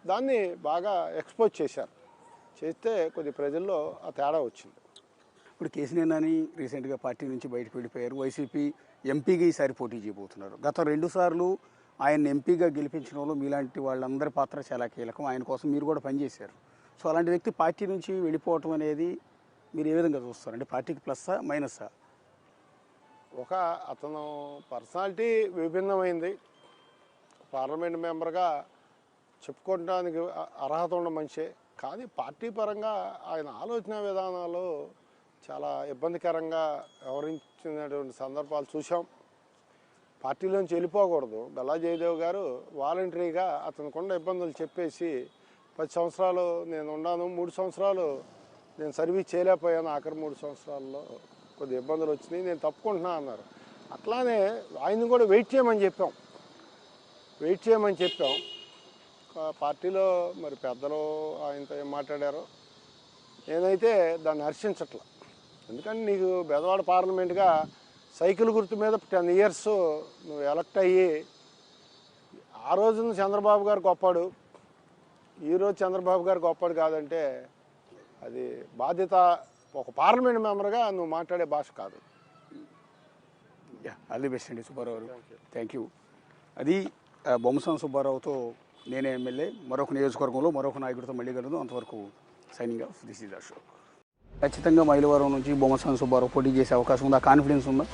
దాన్ని బాగా ఎక్స్పోజ్ చేశారు. చేస్తే కొద్ది ప్రజల్లో ఆ తేడా వచ్చింది. ఇప్పుడు కేసీఆర్ నాని రీసెంట్గా పార్టీ నుంచి బయటకు వెళ్ళిపోయారు. వైసీపీ ఎంపీగా ఈసారి పోటీ చేయబోతున్నారు. గత 2 సార్లు ఆయన ఎంపీగా గెలిపించడంలో మీలాంటి వాళ్ళందరి పాత్ర చాలా కీలకం. ఆయన కోసం మీరు కూడా పనిచేశారు. సో అలాంటి వ్యక్తి పార్టీ నుంచి వెళ్ళిపోవటం అనేది మీరు ఏ విధంగా చూస్తారు? అంటే పార్టీకి ప్లస్సా మైనస్సా? అతను పర్సనాలిటీ విభిన్నమైంది. పార్లమెంట్ మెంబర్గా చెప్పుకోవడానికి అర్హత ఉన్న మనిషే. కానీ పార్టీ పరంగా ఆయన ఆలోచన విధానాలు చాలా ఇబ్బందికరంగా వ్యవహరించినటువంటి సందర్భాలు చూసాం. పార్టీలోంచి వెళ్ళిపోకూడదు. గల్లా జయదేవ్ గారు వాలంటరీగా అతనికున్న ఇబ్బందులు చెప్పేసి 10 సంవత్సరాలు నేను ఉన్నాను, 3 సంవత్సరాలు నేను సర్వీస్ చేయలేకపోయాను, ఆఖరి 3 సంవత్సరాల్లో కొద్ది ఇబ్బందులు వచ్చినాయి, నేను తప్పుకుంటున్నా అన్నారు. అట్లానే ఆయన్ని కూడా వెయిట్ చేయమని చెప్పాం. పార్టీలో మరి పెద్దలు ఆయనతో ఏం మాట్లాడారో నేనైతే దాన్ని హర్షించట్లా. ఎందుకంటే నీకు బెదవాడ పార్లమెంట్గా సైకిల్ గుర్తు మీద 10 ఇయర్స్ నువ్వు ఎలక్ట్ అయ్యి ఆ రోజున చంద్రబాబు గారు గొప్పాడు, ఈరోజు చంద్రబాబు గారు గొప్పాడు కాదంటే అది బాధ్యత. ఒక పార్లమెంట్ మెంబర్గా నువ్వు మాట్లాడే భాష కాదు. ఆల్ ది బెస్ట్ అండి సుబ్బారావు గారు. Thank you. అది బొమ్మసాని సుబ్బారావుతో నేనే ఎమ్మెల్యే. మరొక నియోజకవర్గంలో మరొక నాయకుడితో మళ్ళీ కలుద్దాం. అంతవరకు signing off. This is Ashok. ఖచ్చితంగా మైలవరం నుంచి బొమ్మసాని సుబ్బారావు పోటీ చేసే అవకాశం ఉందా? కాన్ఫిడెన్స్ ఉందా?